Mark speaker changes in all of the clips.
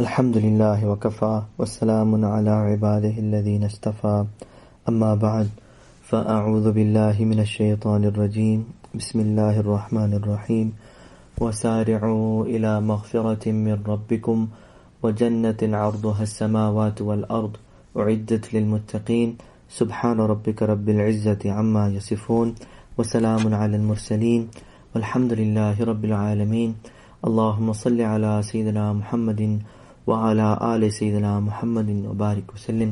Speaker 1: الحمد لله وكفى والسلام على عباده الذين اصطفى أما بعد فأعوذ بالله من الشيطان الرجيم بسم الله الرحمن الرحيم وسارعوا إلى مغفرة من ربكم وجنة عرضها السماوات والأرض أعدت للمتقين سبحان ربك رب العزة عما يصفون وسلام على المرسلين والحمد لله رب العالمين اللهم صل على سيدنا محمد وعلى آل سيدنا محمد وبارك وسلم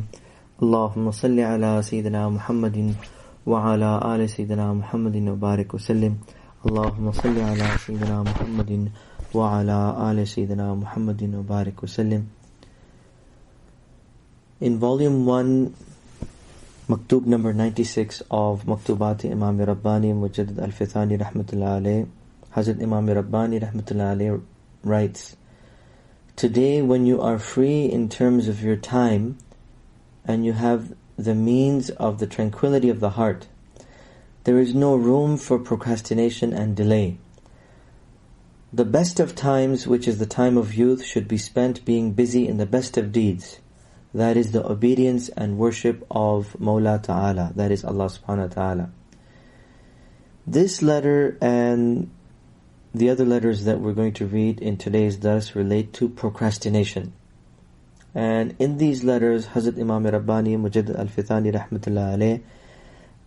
Speaker 1: اللهم صل على سيدنا محمد وعلى آل سيدنا محمد وبارك وسلم اللهم صل على سيدنا محمد وعلى آل سيدنا محمد وبارك وسلم. In volume 1, Maktub number 96 of Maktubat Imam Rabbani Mujaddid Al-Fithani Rahmatullah Alayh, Hazrat Imam Rabbani Rahmatullah Alayh writes, today when you are free in terms of your time and you have the means of the tranquility of the heart, there is no room for procrastination and delay. The best of times, which is the time of youth, should be spent being busy in the best of deeds. That is the obedience and worship of Mawla Ta'ala, that is Allah subhanahu wa ta'ala. This letter and the other letters that we're going to read in today's dars relate to procrastination. And in these letters, Hazrat Imam Rabbani Mujaddid Al-Fithani Rahmatullah Alayh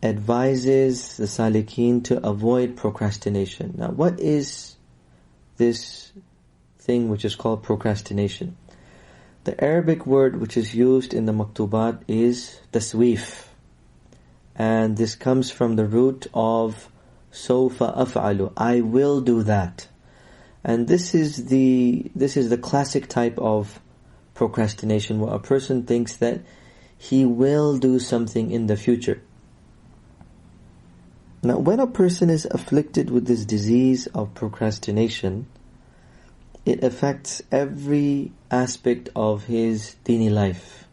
Speaker 1: advises the Salikeen to avoid procrastination. Now, what is this thing which is called procrastination? The Arabic word which is used in the Maktubat is taswif. And this comes from the root of Sawfa af'alu, I will do that. And this is the classic type of procrastination, where a person thinks that he will do something in the future. Now, when a person is afflicted with this disease of procrastination, it affects every aspect of his dini life.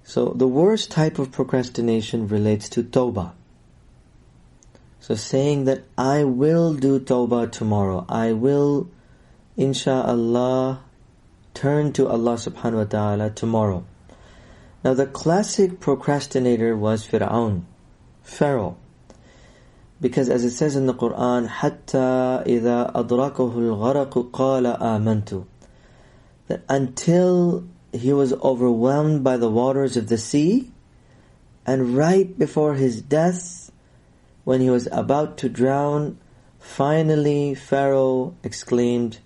Speaker 1: So the worst type of procrastination relates to tawbah. So saying that I will do tawbah tomorrow, I will, insha'Allah, turn to Allah subhanahu wa ta'ala tomorrow. Now the classic procrastinator was Pharaoh. Because as it says in the Quran, حَتَّى إِذَا أَدْرَكَهُ الْغَرَقُ قَالَ آمَنْتُ, that until he was overwhelmed by the waters of the sea, and right before his death, when he was about to drown, finally Pharaoh exclaimed,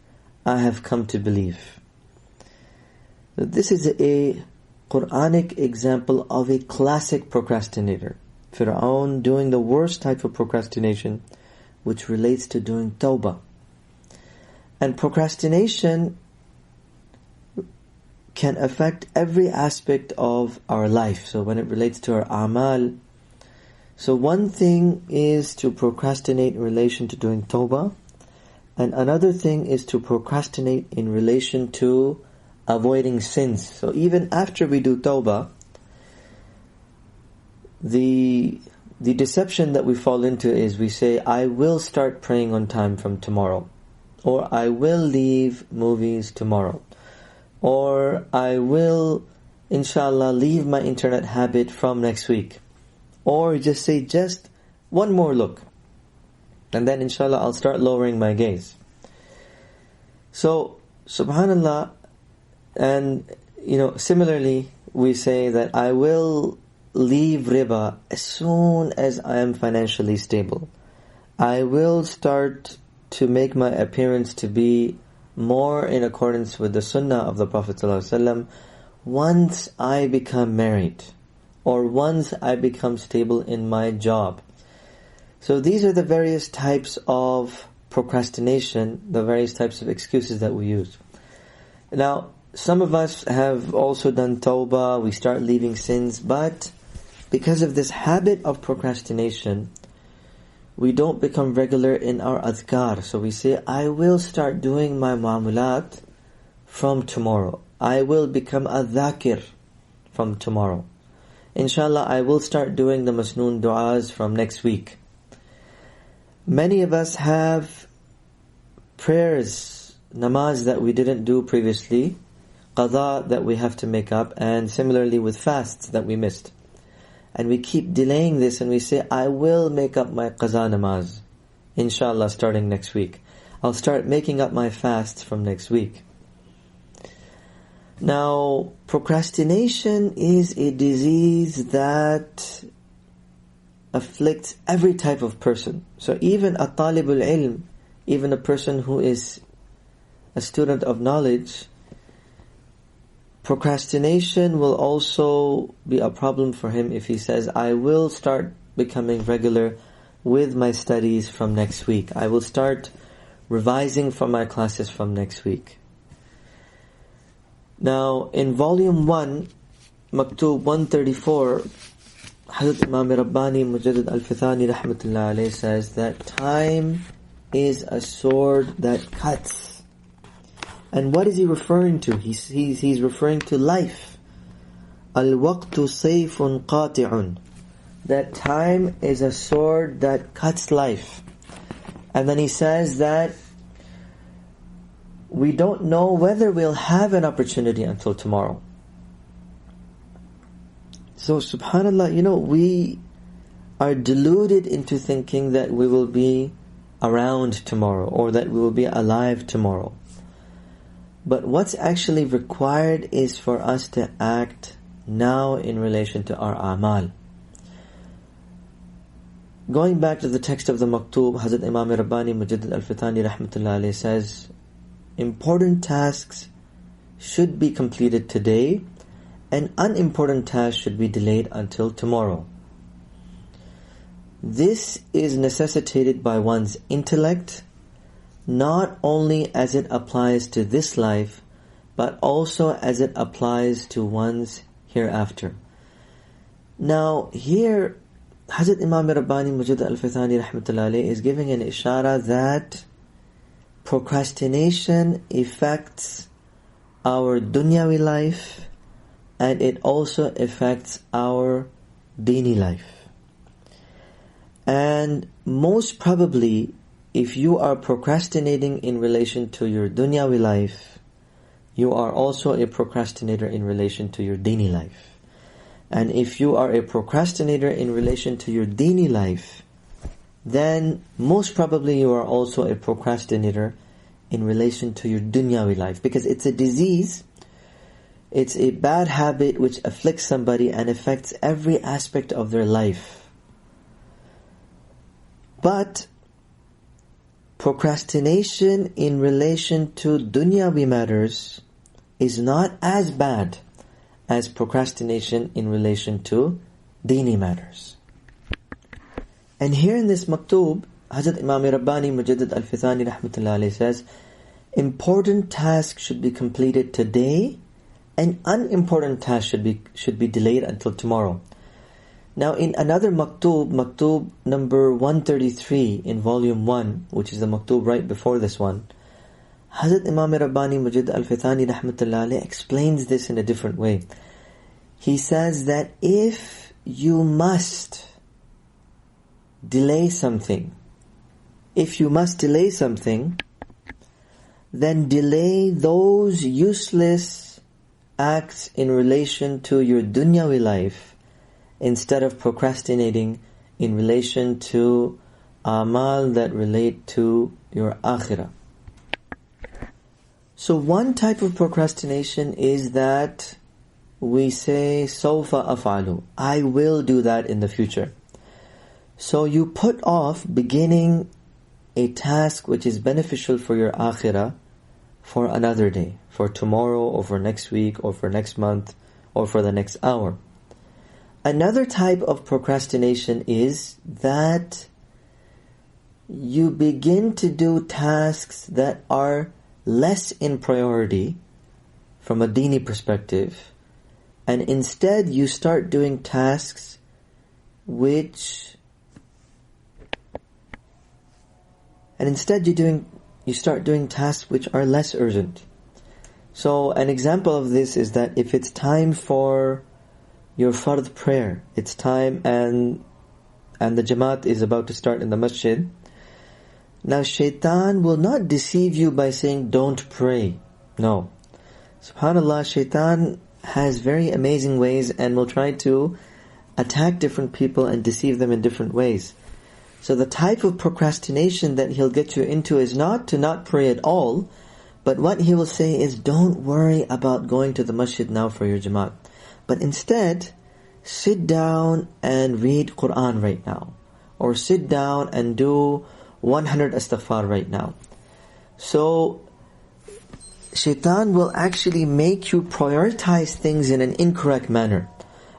Speaker 1: I have come to believe. So this is a Quranic example of a classic procrastinator. Fir'aun doing the worst type of procrastination, which relates to doing tawbah. And procrastination can affect every aspect of our life. So when it relates to our amal, so one thing is to procrastinate in relation to doing tawbah, and another thing is to procrastinate in relation to avoiding sins. So even after we do tawbah, the deception that we fall into is we say, I will start praying on time from tomorrow, or I will leave movies tomorrow, or I will, inshallah, leave my internet habit from next week. Or just say, just one more look, and then inshallah I'll start lowering my gaze. So, subhanallah, and similarly we say that I will leave riba as soon as I am financially stable. I will start to make my appearance to be more in accordance with the sunnah of the Prophet ﷺ once I become married, or once I become stable in my job. So these are the various types of procrastination, the various types of excuses that we use. Now, some of us have also done tawbah, we start leaving sins, but because of this habit of procrastination, we don't become regular in our adhkar. So we say, I will start doing my mu'amalat from tomorrow. I will become a dhakir from tomorrow. Inshallah, I will start doing the masnoon du'as from next week. Many of us have prayers, namaz that we didn't do previously, qada that we have to make up, and similarly with fasts that we missed. And we keep delaying this, and we say, I will make up my qaza namaz, inshallah, starting next week. I'll start making up my fasts from next week. Now, procrastination is a disease that afflicts every type of person. So even a talibul ilm, even a person who is a student of knowledge, procrastination will also be a problem for him if he says, I will start becoming regular with my studies from next week. I will start revising for my classes from next week. Now, in volume 1, Maktub 134, Hazrat Imam Rabbani Mujaddid Al-Fithani Rahmatullah Alayhi says that time is a sword that cuts. And what is he referring to? He's referring to life. Al-waqtu sayfun qati'un. That time is a sword that cuts life. And then he says that we don't know whether we'll have an opportunity until tomorrow. So subhanAllah, we are deluded into thinking that we will be around tomorrow or that we will be alive tomorrow. But what's actually required is for us to act now in relation to our a'mal. Going back to the text of the Maktub, Hazrat Imam Rabbani Mujaddid Al-Fithani Rahmatullah Alayhi says, important tasks should be completed today, and unimportant tasks should be delayed until tomorrow. This is necessitated by one's intellect, not only as it applies to this life, but also as it applies to one's hereafter. Now, here, Hazrat Imam Rabbani Mujaddid Al-Fithani Rahmatullah Alayhi is giving an ishara that procrastination affects our dunyawi life, and it also affects our dini life. And most probably, if you are procrastinating in relation to your dunyawi life, you are also a procrastinator in relation to your dini life. And if you are a procrastinator in relation to your dini life, then most probably you are also a procrastinator in relation to your dunyawi life. Because it's a disease, it's a bad habit which afflicts somebody and affects every aspect of their life. But procrastination in relation to dunyawi matters is not as bad as procrastination in relation to dini matters. And here in this maktub, Hazrat Imam Rabbani Mujaddid Al-Fithani Rahmatullah Alayhi says, important tasks should be completed today, and unimportant tasks should be delayed until tomorrow. Now in another maktub number 133 in volume 1, which is the maktub right before this one, Hazrat Imam Rabbani Mujaddid Al-Fithani Rahmatullah Alayhi explains this in a different way. He says that if you must delay something, then delay those useless acts in relation to your dunyawi life instead of procrastinating in relation to amal that relate to your akhirah. So one type of procrastination is that we say, Sawfa af'alu, I will do that in the future. So you put off beginning a task which is beneficial for your akhirah for another day, for tomorrow, or for next week, or for next month, or for the next hour. Another type of procrastination is that you begin to do tasks that are less in priority from a dini perspective, and instead you start doing tasks you start doing tasks which are less urgent. So an example of this is that if it's time for your fard prayer, it's time and the Jamaat is about to start in the masjid, now shaitan will not deceive you by saying don't pray. No. SubhanAllah, Shaitan has very amazing ways and will try to attack different people and deceive them in different ways. So the type of procrastination that he'll get you into is not to not pray at all, but what he will say is, don't worry about going to the masjid now for your Jamaat. But instead, sit down and read Quran right now. Or sit down and do 100 astaghfar right now. So, Shaitan will actually make you prioritize things in an incorrect manner.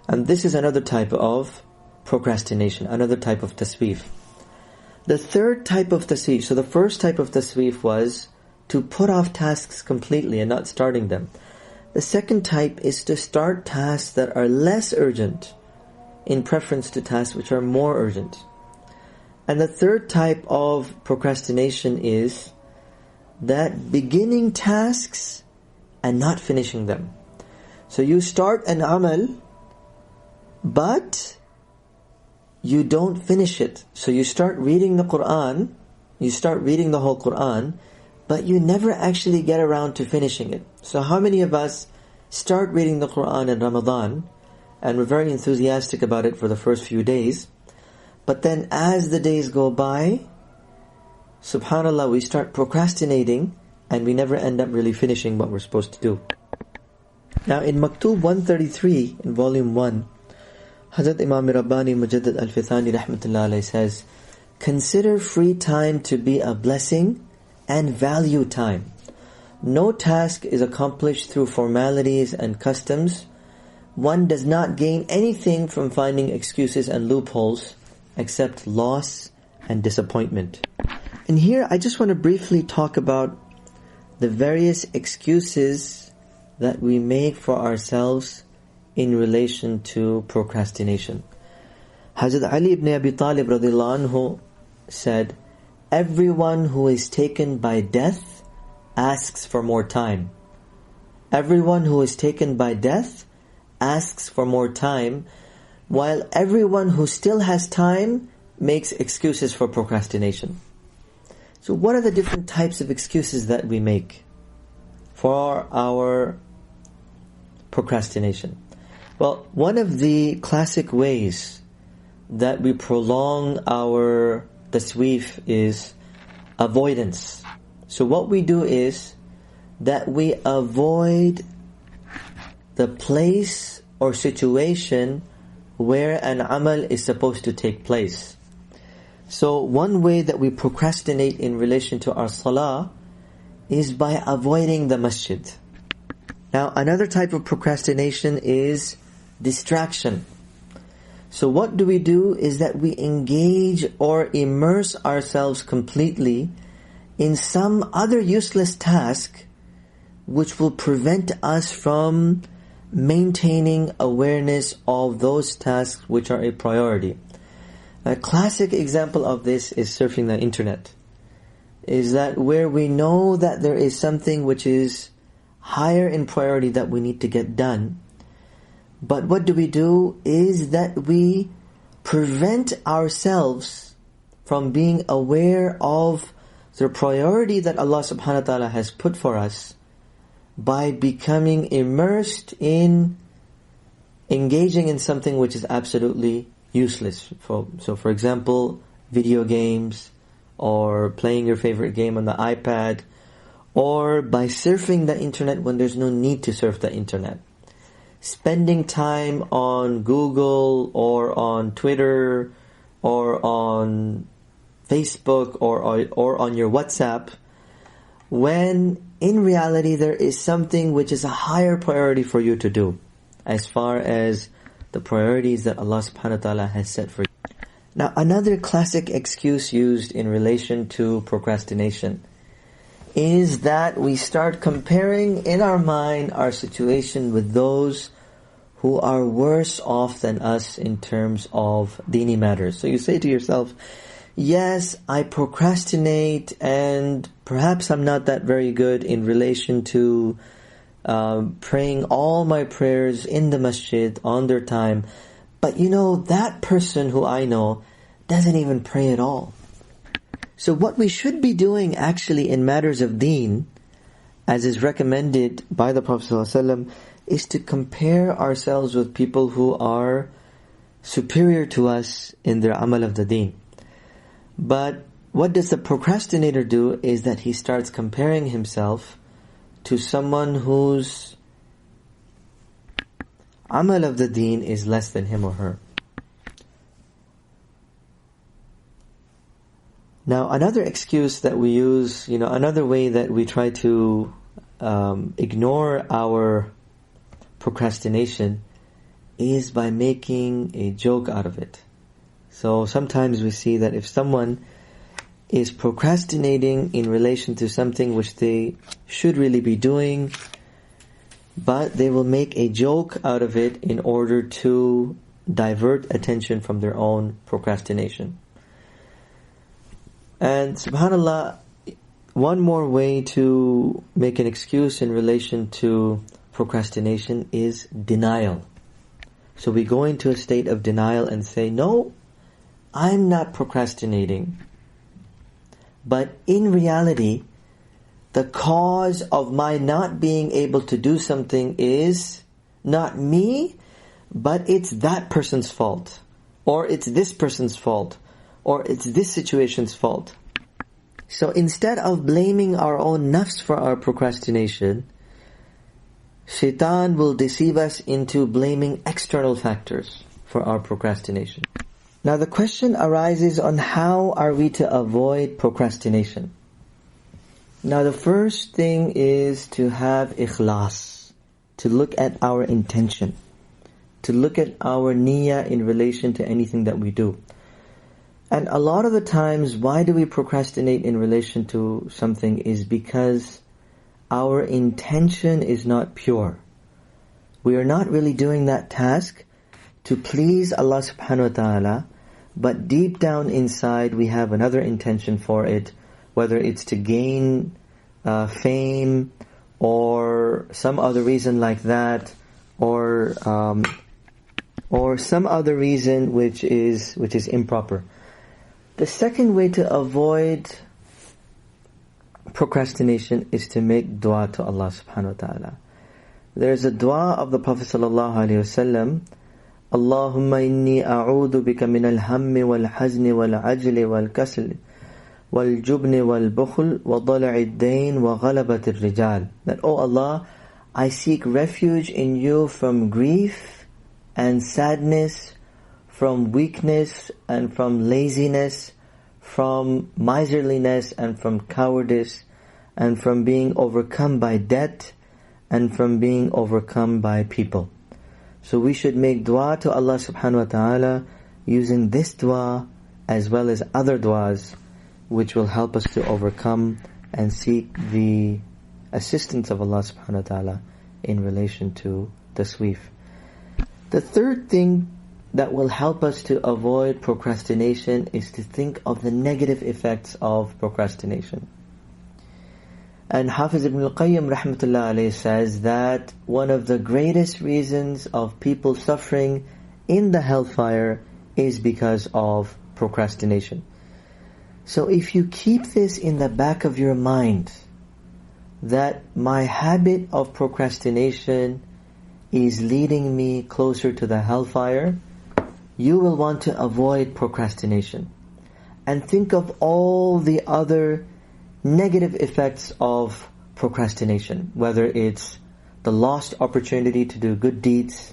Speaker 1: And this is another type of procrastination, another type of tasweef. The third type of tasweef, so the first type of tasweef was to put off tasks completely and not starting them. The second type is to start tasks that are less urgent in preference to tasks which are more urgent. And the third type of procrastination is that beginning tasks and not finishing them. So you start an amal, but you don't finish it. So you start reading the Quran, you start reading the whole Quran, but you never actually get around to finishing it. So how many of us start reading the Quran in Ramadan, and we're very enthusiastic about it for the first few days, but then as the days go by, subhanAllah, we start procrastinating, and we never end up really finishing what we're supposed to do. Now in Maktub 133, in volume 1, Hazrat Imam Rabbani Mujaddid Al-Fithani Rahmatullah Alayhi says, consider free time to be a blessing and value time. No task is accomplished through formalities and customs. One does not gain anything from finding excuses and loopholes except loss and disappointment. And here I just want to briefly talk about the various excuses that we make for ourselves in relation to procrastination. Hazrat Ali ibn Abi Talib radhiyallahu anhu said, everyone who is taken by death asks for more time. Everyone who is taken by death asks for more time, while everyone who still has time makes excuses for procrastination. So what are the different types of excuses that we make for our procrastination? Well, one of the classic ways that we prolong our tasweef is avoidance. So what we do is that we avoid the place or situation where an amal is supposed to take place. So one way that we procrastinate in relation to our salah is by avoiding the masjid. Now another type of procrastination is distraction. So what do we do is that we engage or immerse ourselves completely in some other useless task which will prevent us from maintaining awareness of those tasks which are a priority. A classic example of this is surfing the internet. Is that where we know that there is something which is higher in priority that we need to get done, but what do is that we prevent ourselves from being aware of the priority that Allah subhanahu wa ta'ala has put for us by becoming immersed in engaging in something which is absolutely useless. So for example, video games, or playing your favorite game on the iPad, or by surfing the internet when there's no need to surf the internet. Spending time on Google or on Twitter or on Facebook or on your WhatsApp, when in reality there is something which is a higher priority for you to do as far as the priorities that Allah subhanahu wa ta'ala has set for you. Now another classic excuse used in relation to procrastination is that we start comparing in our mind our situation with those who are worse off than us in terms of dini matters. So you say to yourself, yes, I procrastinate and perhaps I'm not that very good in relation to praying all my prayers in the masjid on their time, but that person who I know doesn't even pray at all. So what we should be doing actually in matters of deen, as is recommended by the Prophet ﷺ, is to compare ourselves with people who are superior to us in their amal of the deen. But what does the procrastinator do is that he starts comparing himself to someone whose amal of the deen is less than him or her. Now, another excuse that we use, another way that we try to ignore our procrastination is by making a joke out of it. So sometimes we see that if someone is procrastinating in relation to something which they should really be doing, but they will make a joke out of it in order to divert attention from their own procrastination. And subhanAllah, one more way to make an excuse in relation to procrastination is denial. So we go into a state of denial and say, no, I'm not procrastinating. But in reality, the cause of my not being able to do something is not me, but it's that person's fault. Or it's this person's fault. Or it's this situation's fault. So instead of blaming our own nafs for our procrastination, Shaitan will deceive us into blaming external factors for our procrastination. Now the question arises on how are we to avoid procrastination? Now the first thing is to have ikhlas, to look at our intention, to look at our niyyah in relation to anything that we do. And a lot of the times, why do we procrastinate in relation to something is because our intention is not pure. We are not really doing that task to please Allah subhanahu wa ta'ala, but deep down inside we have another intention for it, whether it's to gain fame or some other reason like that, or some other reason which is improper. The second way to avoid procrastination is to make dua to Allah subhanahu wa ta'ala. There's a dua of the Prophet sallallahu alaihi wasallam, Allahumma inni a'udhu bika min al-hammi wal-hazni wal-ajli wal-kasli wal-jubni wal-bukhl wa dala'i ad-dayn wa ghalabat ar-rijal. That, oh Allah, I seek refuge in you from grief and sadness, from weakness and from laziness, from miserliness and from cowardice, and from being overcome by debt, and from being overcome by people. So we should make dua to Allah subhanahu wa ta'ala using this dua as well as other duas which will help us to overcome and seek the assistance of Allah subhanahu wa ta'ala in relation to tasweef. The third thing that will help us to avoid procrastination is to think of the negative effects of procrastination. And Hafiz ibn al-Qayyim rahmatullah alayhi says that one of the greatest reasons of people suffering in the hellfire is because of procrastination. So if you keep this in the back of your mind, that my habit of procrastination is leading me closer to the hellfire, you will want to avoid procrastination. And think of all the other negative effects of procrastination, whether it's the lost opportunity to do good deeds,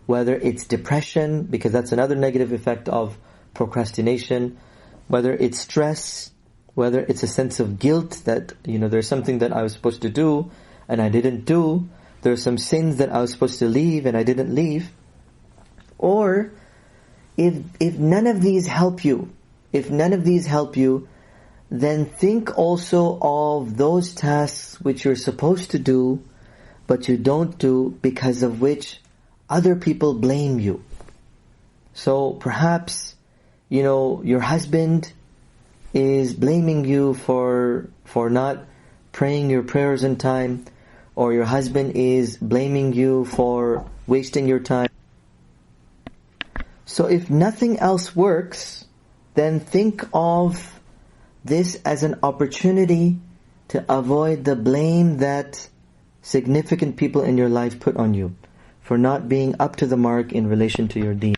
Speaker 1: whether it's depression, because that's another negative effect of procrastination, whether it's stress, whether it's a sense of guilt that, there's something that I was supposed to do and I didn't do, there's some sins that I was supposed to leave and I didn't leave. Or if none of these help you, then think also of those tasks which you're supposed to do, but you don't do, because of which other people blame you. So perhaps, your husband is blaming you for not praying your prayers in time, or your husband is blaming you for wasting your time. So if nothing else works, then think of this as an opportunity to avoid the blame that significant people in your life put on you for not being up to the mark in relation to your deen.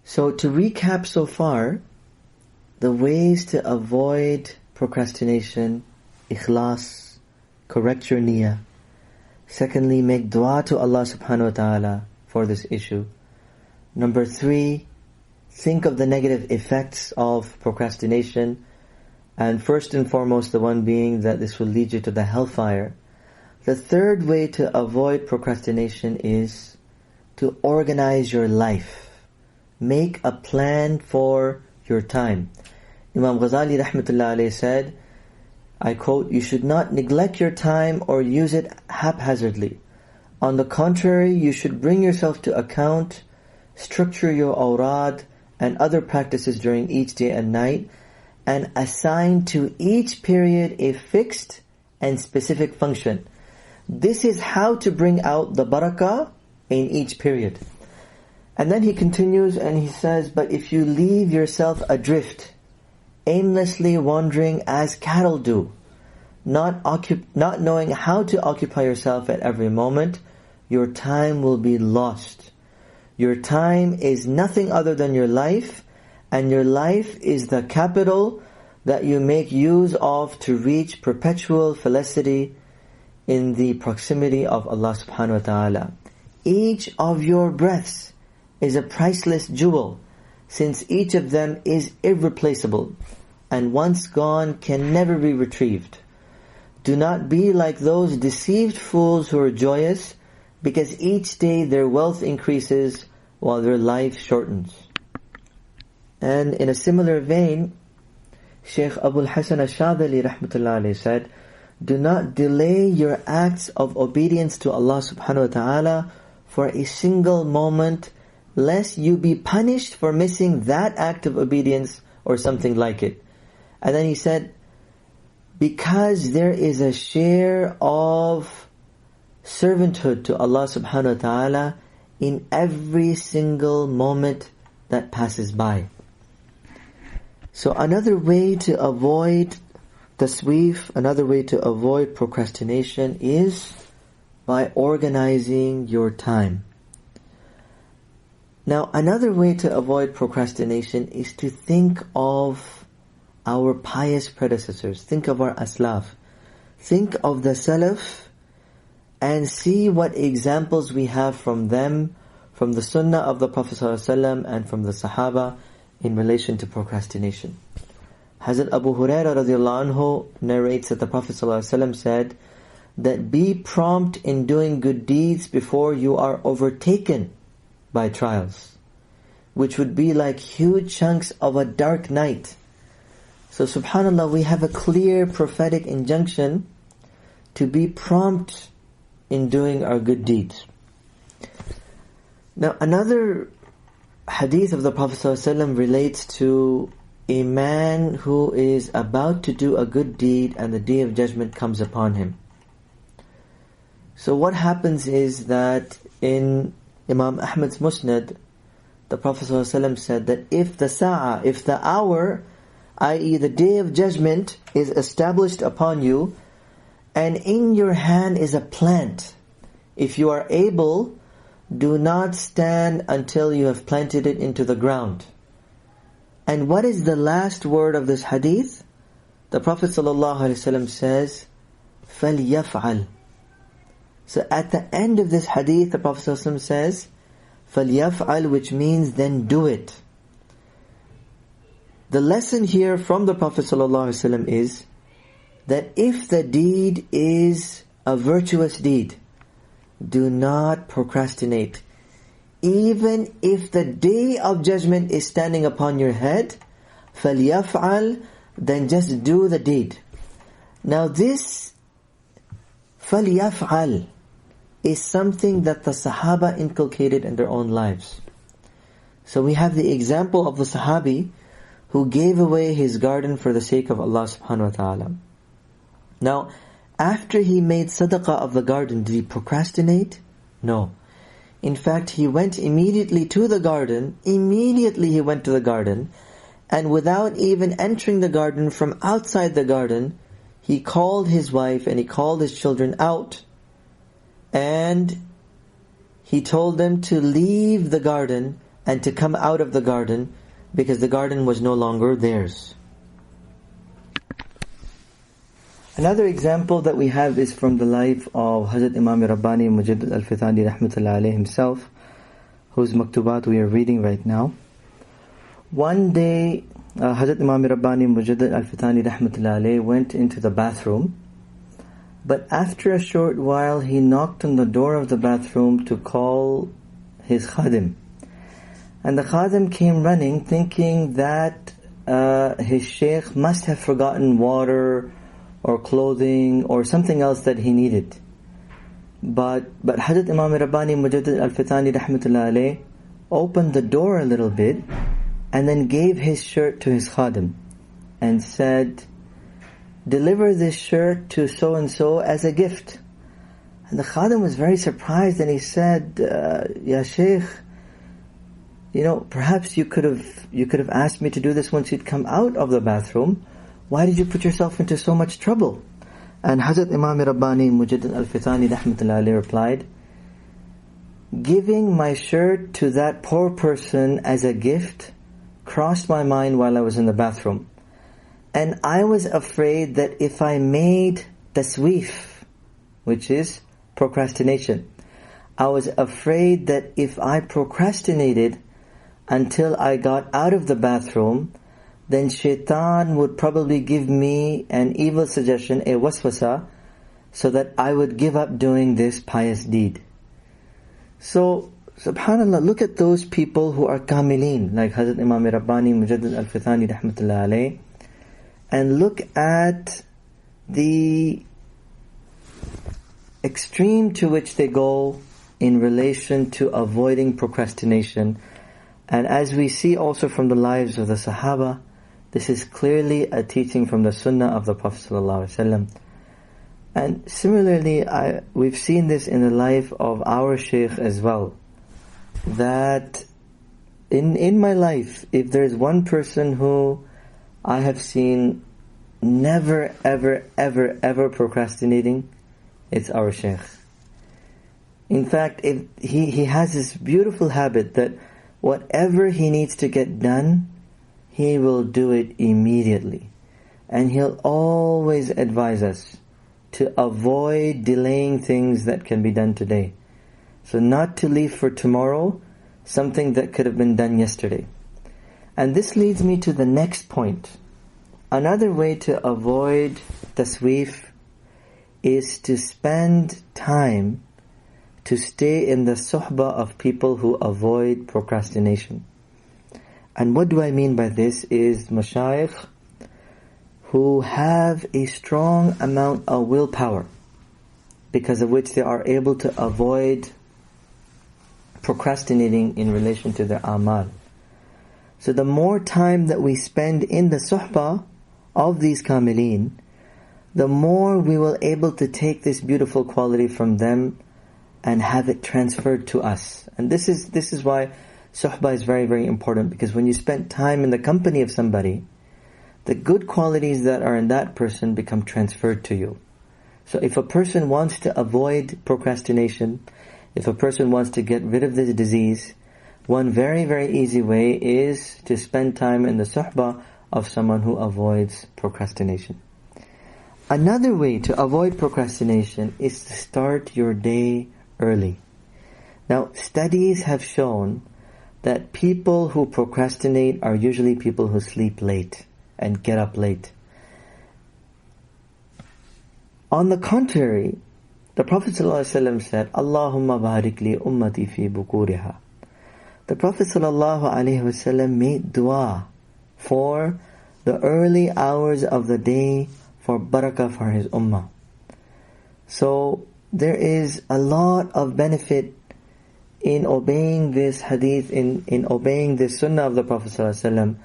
Speaker 1: So to recap so far, the ways to avoid procrastination: ikhlas, correct your niyyah. Secondly, make dua to Allah subhanahu wa ta'ala for this issue. Number 3, think of the negative effects of procrastination, and first and foremost the one being that this will lead you to the hellfire. The third way to avoid procrastination is to organize your life. Make a plan for your time. Imam Ghazali rahmatullah alayhi said, I quote, "You should not neglect your time or use it haphazardly. On the contrary, you should bring yourself to account, structure your awrad and other practices during each day and night, and assign to each period a fixed and specific function. This is how to bring out the barakah in each period." And then he continues and he says, "But if you leave yourself adrift, aimlessly wandering as cattle do, not knowing how to occupy yourself at every moment, your time will be lost. Your time is nothing other than your life, and your life is the capital that you make use of to reach perpetual felicity in the proximity of Allah subhanahu wa ta'ala. Each of your breaths is a priceless jewel, since each of them is irreplaceable, and once gone can never be retrieved. Do not be like those deceived fools who are joyous, because each day their wealth increases while their life shortens." And in a similar vein, Shaykh Abul Hasan al-Shadhili rahmatullah alayhi said, "Do not delay your acts of obedience to Allah subhanahu wa ta'ala for a single moment, lest you be punished for missing that act of obedience or something like it." And then he said, "Because there is a share of servanthood to Allah subhanahu wa ta'ala in every single moment that passes by." So another way to avoid tasweef, another way to avoid procrastination is by organizing your time. Now, another way to avoid procrastination is to think of our pious predecessors. Think of our aslaf. Think of the salaf and see what examples we have from them, from the sunnah of the Prophet ﷺ and from the Sahaba in relation to procrastination. Hazrat Abu Hurairah radiallahu anhu narrates that the Prophet ﷺ said that be prompt in doing good deeds before you are overtaken by trials, which would be like huge chunks of a dark night. So subhanAllah, we have a clear prophetic injunction to be prompt in doing our good deeds. Now another hadith of the Prophet ﷺ relates to a man who is about to do a good deed and the day of judgment comes upon him. So what happens is that in Imam Ahmad's Musnad, the Prophet ﷺ said that if the hour, i.e. the day of judgment, is established upon you, and in your hand is a plant, if you are able, do not stand until you have planted it into the ground. And what is the last word of this hadith? The Prophet ﷺ says, فَلْيَفْعَلْ. So at the end of this hadith, the Prophet ﷺ says, فَلْيَفْعَلْ, which means then do it. The lesson here from the Prophet ﷺ is that if the deed is a virtuous deed, do not procrastinate. Even if the day of judgment is standing upon your head, فَلْيَفْعَلْ, then just do the deed. Now this فَلْيَفْعَلْ is something that the Sahaba inculcated in their own lives. So we have the example of the Sahabi who gave away his garden for the sake of Allah subhanahu wa ta'ala. Now, after he made sadaqah of the garden, did he procrastinate? No. In fact, he went immediately to the garden, And without even entering the garden, from outside the garden, he called his wife and he called his children out. And he told them to leave the garden and to come out of the garden, because the garden was no longer theirs. Another example that we have is from the life of Hazrat Imam Rabbani Mujaddid Al-Fithani Rahmatullah Alayhi himself, whose maktubat we are reading right now. One day, Hazrat Imam Rabbani Mujaddid Al-Fithani Rahmatullah Alayhi went into the bathroom, but after a short while he knocked on the door of the bathroom to call his khadim. And the khadim came running thinking that his shaykh must have forgotten water or clothing or something else that he needed. But Hazrat Imam Rabbani Mujaddid Al-Fithani Rahmatullah Alayhi opened the door a little bit and then gave his shirt to his khadim and said, "Deliver this shirt to so-and-so as a gift." And the khadim was very surprised and he said, "Ya Shaykh, perhaps you could have asked me to do this once you'd come out of the bathroom. Why did you put yourself into so much trouble?" And Hazrat Imam Rabbani Mujaddid Al-Fithani Rahmatullah Alayhi replied, "Giving my shirt to that poor person as a gift crossed my mind while I was in the bathroom. And I was afraid that if I made tasweef, which is procrastination, I was afraid that if I procrastinated until I got out of the bathroom, then shaitan would probably give me an evil suggestion, a waswasa, so that I would give up doing this pious deed." So, subhanallah, look at those people who are kamilin, like Hazrat Imam Rabbani Mujaddid Al-Fithani Rahmatullah Alayhi, and look at the extreme to which they go in relation to avoiding procrastination. And as we see also from the lives of the Sahaba, this is clearly a teaching from the Sunnah of the Prophet ﷺ. And similarly, we've seen this in the life of our Shaykh as well, that in my life, if there's one person who I have seen never, ever, ever, ever procrastinating, it's our Shaykh. In fact, he has this beautiful habit that whatever he needs to get done, he will do it immediately. And he'll always advise us to avoid delaying things that can be done today. So not to leave for tomorrow something that could have been done yesterday. And this leads me to the next point. Another way to avoid tasweef is to spend time to stay in the suhbah of people who avoid procrastination. And what do I mean by this is mashayikh who have a strong amount of willpower, because of which they are able to avoid procrastinating in relation to their amal. So the more time that we spend in the suhbah of these kamilin, the more we will able to take this beautiful quality from them and have it transferred to us. And this is why suhbah is very, very important, because when you spend time in the company of somebody, the good qualities that are in that person become transferred to you. So if a person wants to avoid procrastination, if a person wants to get rid of this disease, one very, very easy way is to spend time in the suhbah of someone who avoids procrastination. Another way to avoid procrastination is to start your day early. Now, studies have shown that people who procrastinate are usually people who sleep late and get up late. On the contrary, the Prophet ﷺ said, "Allahumma barik li ummati fi bukuriha." The Prophet ﷺ made dua for the early hours of the day for barakah for his ummah. So there is a lot of benefit in obeying this hadith, in obeying this sunnah of the Prophet ﷺ,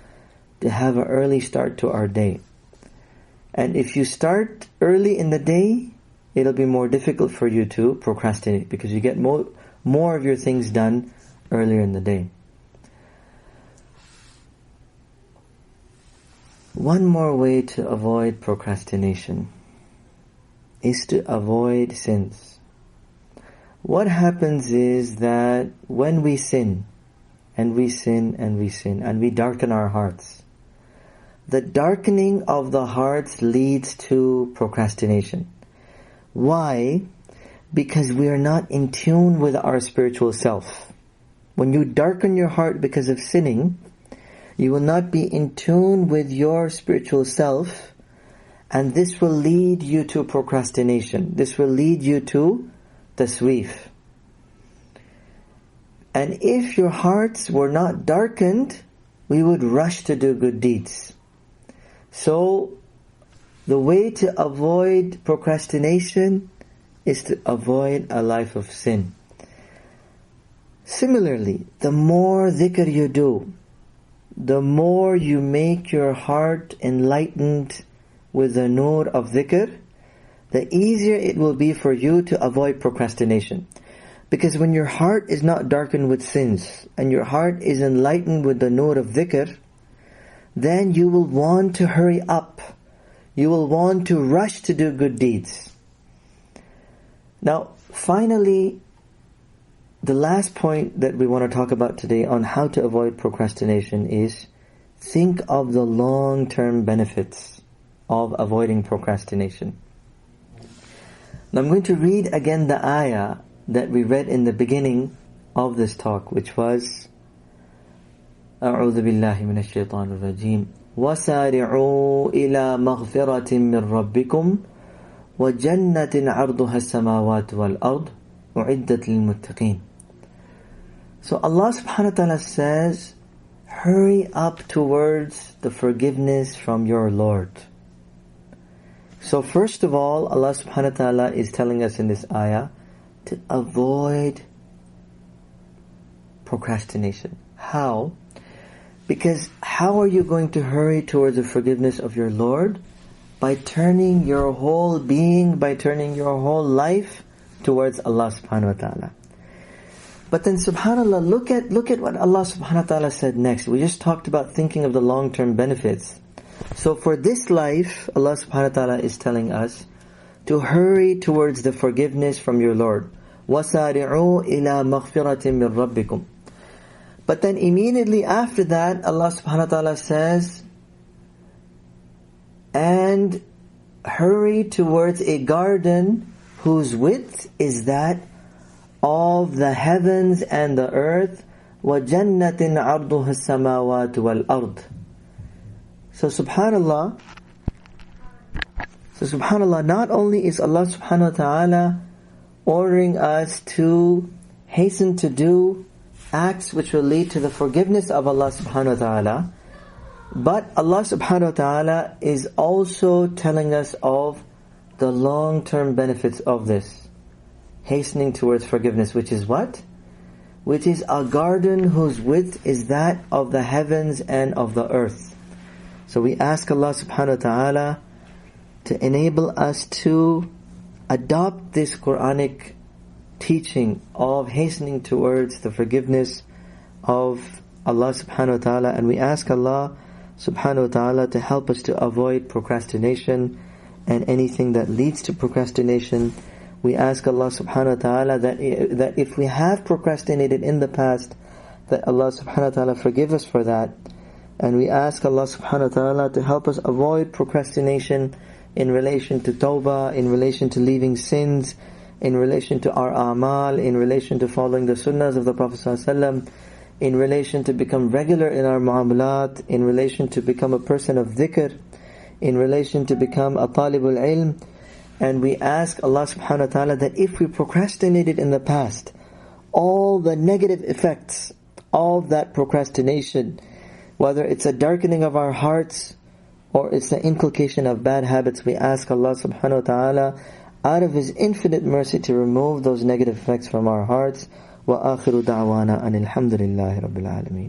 Speaker 1: to have an early start to our day. And if you start early in the day, it'll be more difficult for you to procrastinate, because you get more of your things done earlier in the day. One more way to avoid procrastination is to avoid sins. What happens is that when we sin, and we sin, and we sin, and we darken our hearts, the darkening of the hearts leads to procrastination. Why? Because we are not in tune with our spiritual self. When you darken your heart because of sinning, you will not be in tune with your spiritual self, and this will lead you to procrastination. This will lead you to tasweef. And if your hearts were not darkened, we would rush to do good deeds. So, the way to avoid procrastination is to avoid a life of sin. Similarly, the more dhikr you do, the more you make your heart enlightened with the nur of dhikr, the easier it will be for you to avoid procrastination. Because when your heart is not darkened with sins, and your heart is enlightened with the nur of dhikr, then you will want to hurry up. You will want to rush to do good deeds. Now, finally, the last point that we want to talk about today on how to avoid procrastination is think of the long-term benefits of avoiding procrastination. Now I'm going to read again the ayah that we read in the beginning of this talk, which was أعوذ بالله من الشيطان الرجيم وسارعوا إلى مغفرة من ربكم وجنة عرضها السماوات والأرض أعدت للمتقين. So Allah subhanahu wa ta'ala says, hurry up towards the forgiveness from your Lord. So first of all, Allah subhanahu wa ta'ala is telling us in this ayah to avoid procrastination. How? Because how are you going to hurry towards the forgiveness of your Lord? By turning your whole being, by turning your whole life towards Allah subhanahu wa ta'ala. But then subhanAllah, look at what Allah subhanahu wa ta'ala said next. We just talked about thinking of the long-term benefits. So for this life, Allah subhanahu wa ta'ala is telling us to hurry towards the forgiveness from your Lord. وَسَارِعُوا إِلَى مَغْفِرَةٍ مِّن رَبِّكُمْ. But then immediately after that, Allah subhanahu wa ta'ala says, and hurry towards a garden whose width is that of the heavens and the earth, وَجَنَّةٍ عَرْضُهَا السَّمَاوَاتُ وَالْأَرْضِ. So subhanallah, not only is Allah subhanahu wa ta'ala ordering us to hasten to do acts which will lead to the forgiveness of Allah subhanahu wa ta'ala, but Allah subhanahu wa ta'ala is also telling us of the long-term benefits of this. Hastening towards forgiveness, which is what? Which is a garden whose width is that of the heavens and of the earth. So we ask Allah subhanahu wa ta'ala to enable us to adopt this Quranic teaching of hastening towards the forgiveness of Allah subhanahu wa ta'ala. And we ask Allah subhanahu wa ta'ala to help us to avoid procrastination and anything that leads to procrastination. We ask Allah subhanahu wa ta'ala that if we have procrastinated in the past, that Allah subhanahu wa ta'ala forgive us for that. And we ask Allah subhanahu wa ta'ala to help us avoid procrastination in relation to tawbah, in relation to leaving sins, in relation to our a'mal, in relation to following the sunnahs of the Prophet ﷺ, in relation to become regular in our mu'amalat, in relation to become a person of dhikr, in relation to become a talibul ilm. And we ask Allah subhanahu wa ta'ala that if we procrastinated in the past, all the negative effects of that procrastination, whether it's a darkening of our hearts or it's the inculcation of bad habits, we ask Allah subhanahu wa ta'ala out of His infinite mercy to remove those negative effects from our hearts. وآخر دعوانا أن الحمد لله رب العالمين.